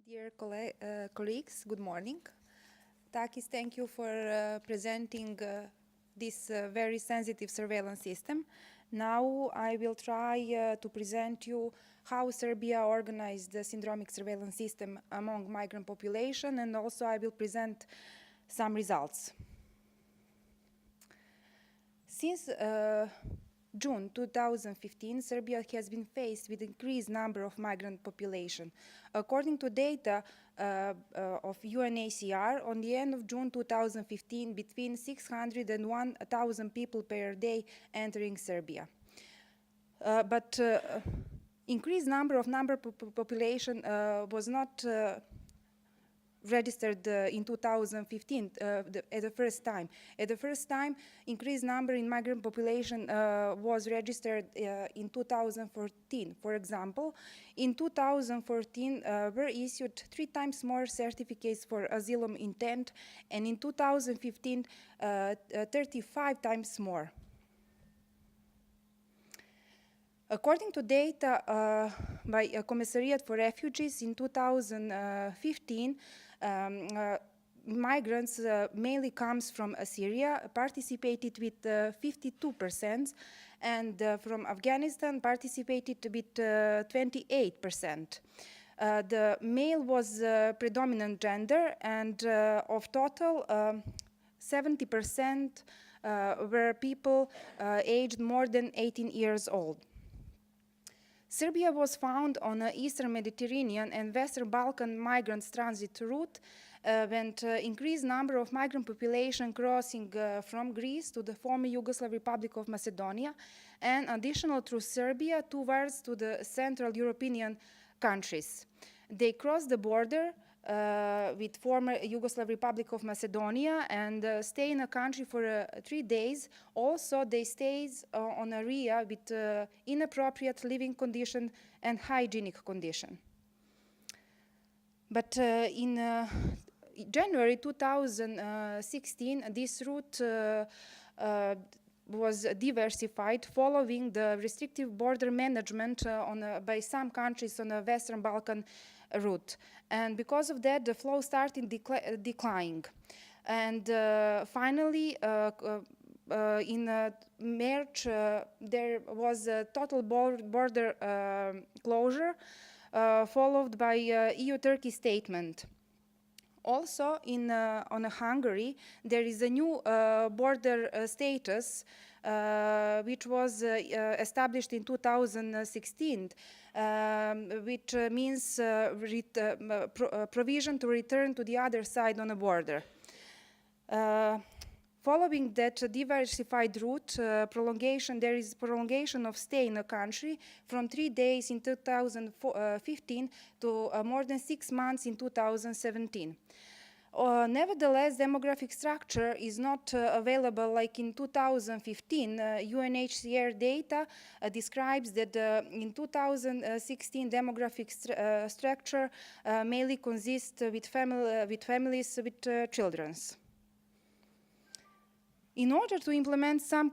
Dear colleagues, good morning. Takis, thank you for presenting this very sensitive surveillance system. Now I will try to present you how Serbia organized the syndromic surveillance system among migrant population, and also I will present some results. Since June 2015, Serbia has been faced with increased number of migrant population. According to data of UNHCR, on the end of June 2015, between 600 and 1,000 people per day entering Serbia. But increased number of population was not registered in 2015 at the first time. At the first time, increased number in migrant population was registered in 2014. For example, in 2014 were issued 3 times more certificates for asylum intent, and in 2015 35 times more. According to data by a Commissariat for Refugees in 2015, migrants mainly comes from Syria, participated with 52%, and from Afghanistan participated with 28%. The male was predominant gender, and of total 70% were people aged more than 18 years old. Serbia was found on the Eastern Mediterranean and Western Balkan migrants transit route when increased number of migrant population crossing from Greece to the former Yugoslav Republic of Macedonia, and additional through Serbia towards to the Central European countries. They crossed the border with former Yugoslav Republic of Macedonia and stay in a country for 3 days. Also, they stays on area with inappropriate living condition and hygienic condition. But in January 2016, this route was diversified following the restrictive border management by some countries on the Western Balkan route. And because of that, the flow started declining. And finally, in March, there was a total border closure, followed by EU-Turkey statement. Also, on Hungary, there is a new border status which was established in 2016, which means provision to return to the other side on the border. Following that diversified route prolongation, there is prolongation of stay in the country from 3 days in 2015 to more than 6 months in 2017. Nevertheless, demographic structure is not available like in 2015. UNHCR data describes that in 2016 demographic structure mainly consists with families with children. In order to implement some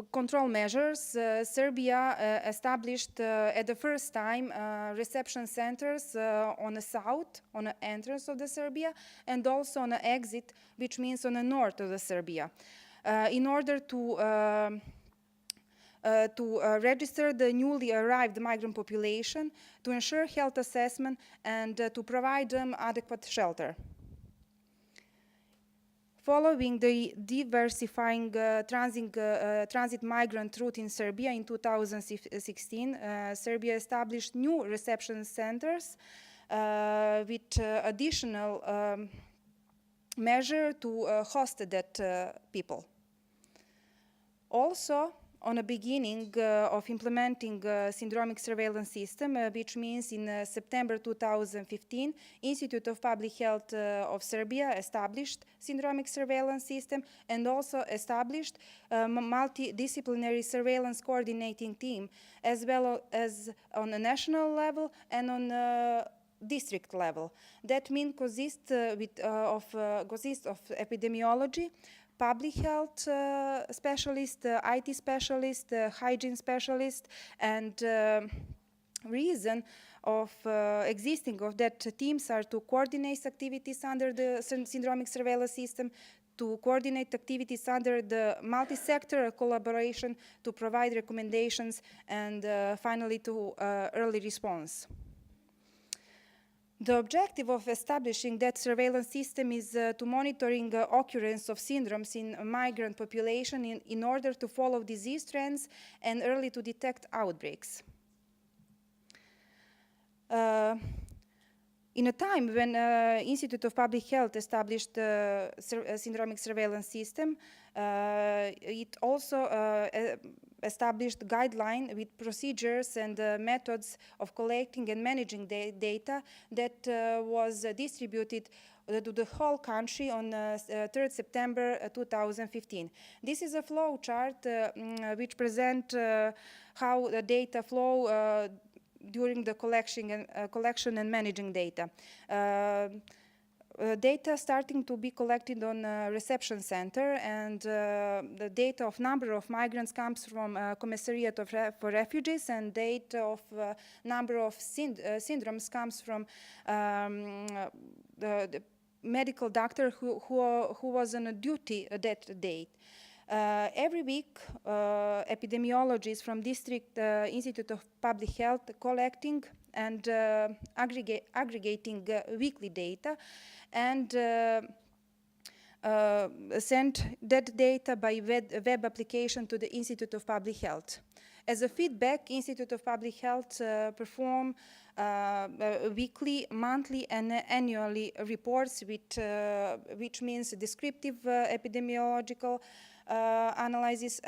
control measures, Serbia established at the first time reception centers on the south, on the entrance of the Serbia, and also on the exit, which means on the north of the Serbia, in order to register the newly arrived migrant population, to ensure health assessment, and to provide them adequate shelter. Following the diversifying transit migrant route in Serbia in 2016, Serbia established new reception centers with additional measure to host that people. Also, on the beginning of implementing syndromic surveillance system, which means in September 2015, Institute of Public Health of Serbia established syndromic surveillance system and also established a multidisciplinary surveillance coordinating team, as well as on a national level and on district level. That means consists of epidemiology, public health specialist, IT specialist, hygiene specialist, and reason of existing of that teams are to coordinate activities under the syndromic surveillance system, to coordinate activities under the multi-sector collaboration, to provide recommendations, and finally to early response. The objective of establishing that surveillance system is to monitoring occurrence of syndromes in a migrant population in order to follow disease trends and early to detect outbreaks. In a time when Institute of Public Health established a syndromic surveillance system, it also established guidelines with procedures and methods of collecting and managing the data that was distributed to the whole country on 3rd September 2015. This is a flow chart which presents how the data flow during the collection and managing data. Data starting to be collected on reception center, and the data of number of migrants comes from Commissariat for Refugees, and data of number of syndromes comes from the medical doctor who was on a duty that date. Every week, epidemiologists from District Institute of Public Health collecting and aggregating weekly data and send that data by web application to the Institute of Public Health. As a feedback, Institute of Public Health perform weekly, monthly, and annually reports, which means descriptive epidemiological analysis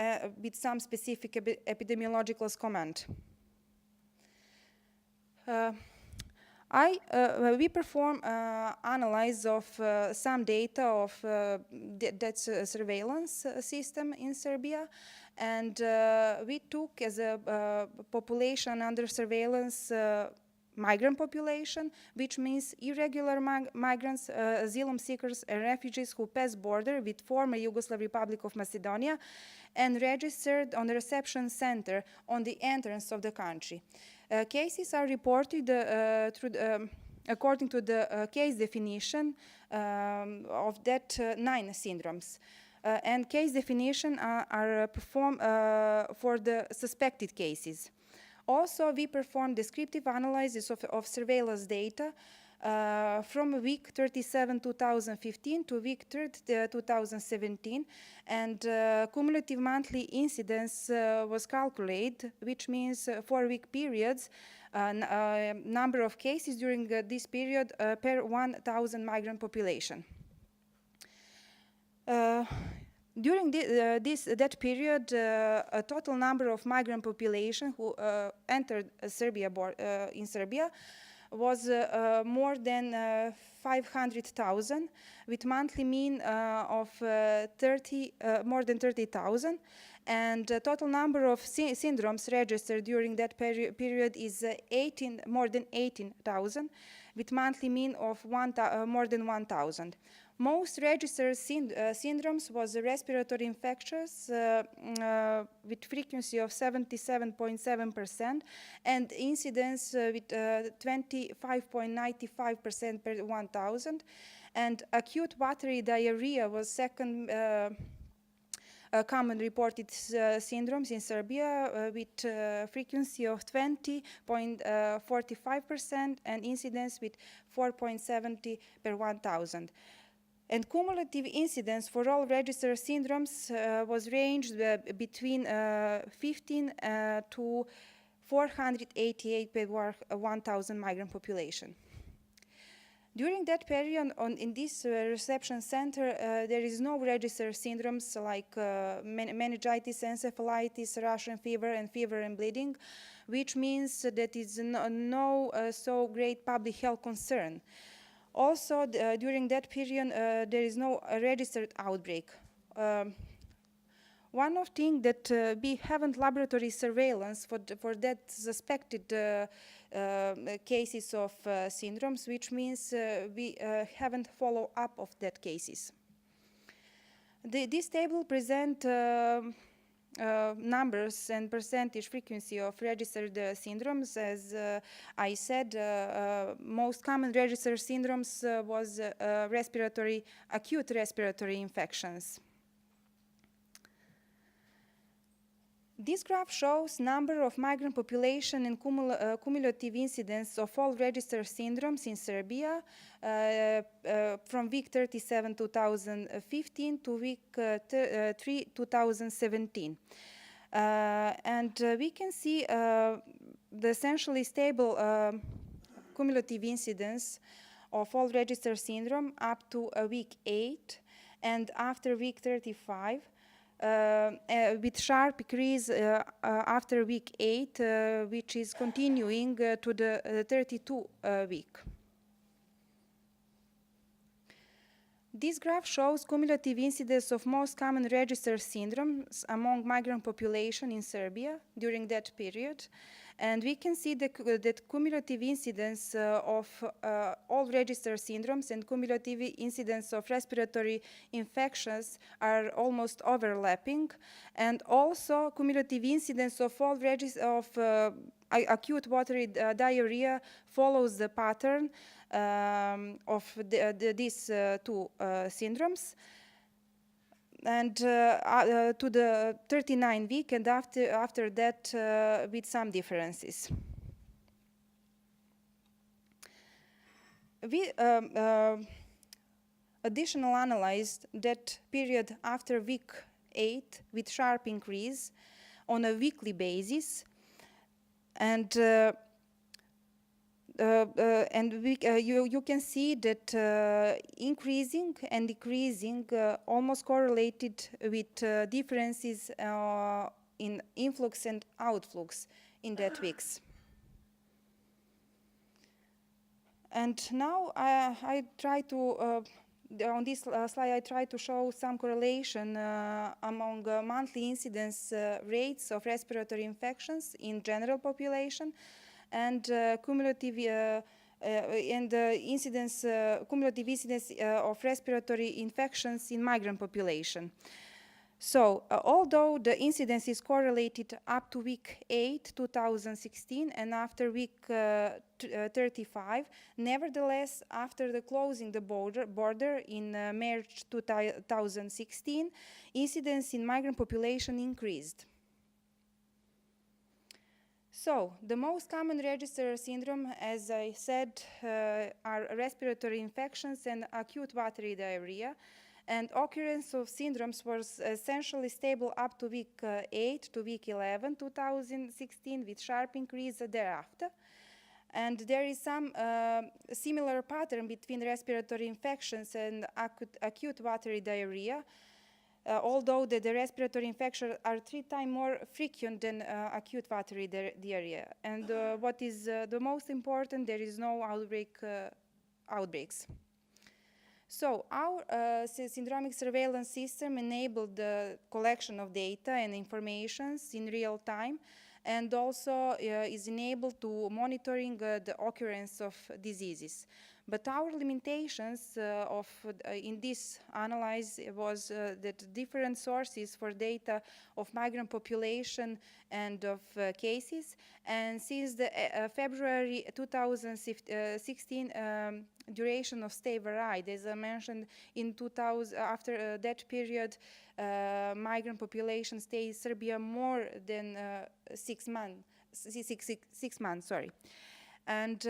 with some specific epidemiological comment. We perform analysis of some data of that surveillance system in Serbia, and we took as a population under surveillance migrant population, which means irregular migrants, asylum seekers, and refugees who pass border with former Yugoslav Republic of Macedonia and registered on the reception center on the entrance of the country. Cases are reported according to the case definition of that 9 syndromes. And case definition are performed for the suspected cases. Also, we perform descriptive analysis of surveillance data from week 37, 2015 to week 3, 2017, and cumulative monthly incidence was calculated, which means 4-week periods, number of cases during this period per 1,000 migrant population. During that period, a total number of migrant population who entered Serbia in Serbia was more than 500,000, with monthly mean of more than 30,000, and the total number of syndromes registered during that period is more than 18,000, with monthly mean of more than 1,000. Most registered syndromes was respiratory infections with frequency of 77.7% and incidence with 25.95% per 1,000. And acute watery diarrhea was second common reported syndromes in Serbia with frequency of 20.45% and incidence with 4.70 per 1,000. And cumulative incidence for all registered syndromes was ranged between 15 to 488 per 1,000 migrant population. During that period, in this reception center, there is no registered syndromes like meningitis, encephalitis, Russian fever, and bleeding, which means that it's no so great public health concern. Also, during that period, there is no registered outbreak. One of things that we haven't laboratory surveillance for that suspected cases of syndromes, which means we haven't follow up of that cases. This table presents numbers and percentage frequency of registered syndromes. As I said, most common registered syndromes was acute respiratory infections. This graph shows number of migrant population and cumulative incidence of all registered syndromes in Serbia from week 37, 2015 to week 3, 2017. And we can see the essentially stable cumulative incidence of all registered syndrome up to week 8 and after week 35. With sharp decrease after week 8, which is continuing to the 32 week. This graph shows cumulative incidence of most common registered syndromes among migrant population in Serbia during that period. And we can see that cumulative incidence of all registered syndromes and cumulative incidence of respiratory infections are almost overlapping. And also cumulative incidence of all acute watery diarrhea follows the pattern of these two syndromes. And to the 39 week, and after that with some differences. We additional analyzed that period after week 8 with sharp increase on a weekly basis, and you can see that increasing and decreasing almost correlated with differences in influx and outflux in that weeks. And now I try to, on this slide, I try to show some correlation among monthly incidence rates of respiratory infections in general population and cumulative cumulative incidence of respiratory infections in migrant population. So, although the incidence is correlated up to week 8, 2016, and after week 35, nevertheless, after the closing the border in March 2016, incidence in migrant population increased. So, the most common registered syndrome, as I said, are respiratory infections and acute watery diarrhea. And occurrence of syndromes was essentially stable up to week 8 to week 11, 2016, with sharp increase thereafter. And there is some similar pattern between respiratory infections and acute watery diarrhea, although the respiratory infections are 3 times more frequent than acute watery diarrhea. And what is the most important, there is no outbreaks. So our syndromic surveillance system enabled the collection of data and informations in real time, and also is enabled to monitoring the occurrence of diseases. But our limitations in this analysis was that different sources for data of migrant population and of cases. And since the February 2016 duration of stay varied, as I mentioned, in 2000, after that period, migrant population stayed in Serbia more than 6 months. 6 months, sorry. And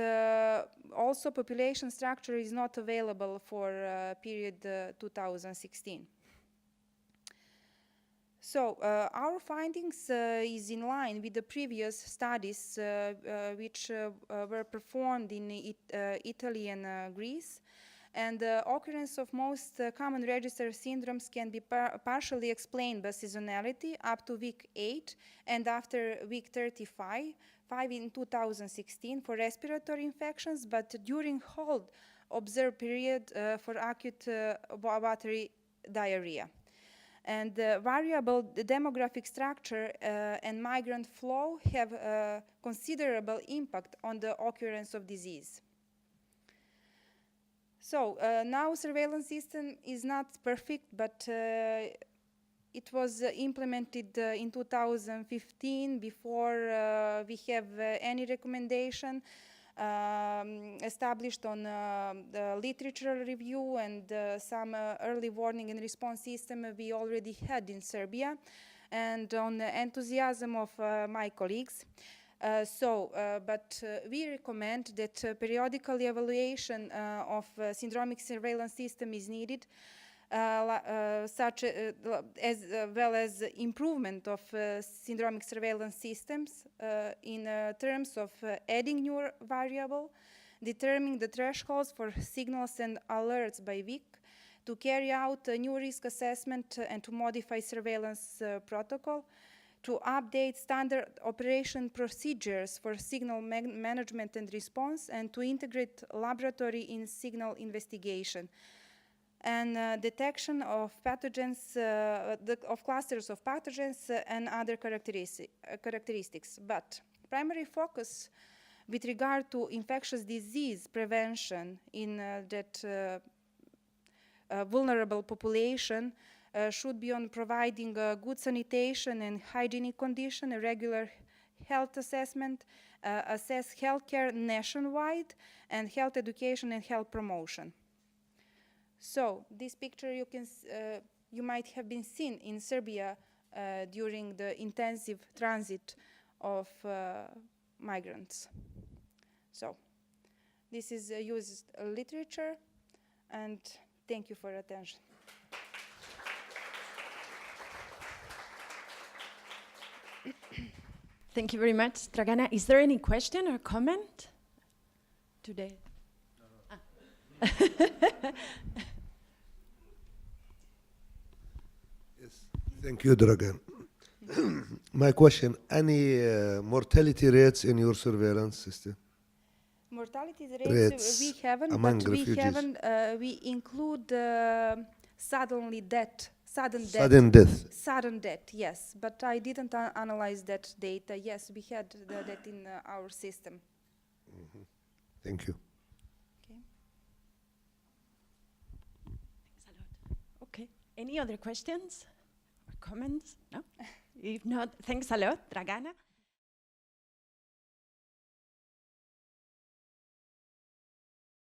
also population structure is not available for period 2016. So our findings is in line with the previous studies which were performed in Italy and Greece. And the occurrence of most common registered syndromes can be partially explained by seasonality up to week 8 and after week 35 in 2016 for respiratory infections, but during whole observed period for acute watery diarrhea. And the variable demographic structure and migrant flow have a considerable impact on the occurrence of disease. So now surveillance system is not perfect, but It was implemented in 2015 before we have any recommendation established on the literature review and some early warning and response system we already had in Serbia, and on the enthusiasm of my colleagues. But we recommend that periodical evaluation of syndromic surveillance system is needed, such as well as improvement of syndromic surveillance systems in terms of adding new variable, determining the thresholds for signals and alerts by week, to carry out a new risk assessment and to modify surveillance protocol, to update standard operation procedures for signal management and response, and to integrate laboratory in signal investigation and detection of pathogens, of clusters of pathogens and other characteristics. But primary focus with regard to infectious disease prevention in that vulnerable population should be on providing good sanitation and hygienic condition, a regular health assessment, assess healthcare nationwide, and health education and health promotion. So this picture you might have been seen in Serbia during the intensive transit of migrants. So this is used literature, and thank you for your attention. Thank you very much, Dragana. Is there any question or comment today? No. Yes, thank you, Dragana. My question, any mortality rates in your surveillance system? Mortality rates we haven't, among but refugees. we include sudden death, yes, but I didn't analyze that data. Yes, we had that in our system. Mm-hmm. Thank you. Okay. Thanks a lot. Okay, any other questions or comments? No? If not, thanks a lot, Dragana.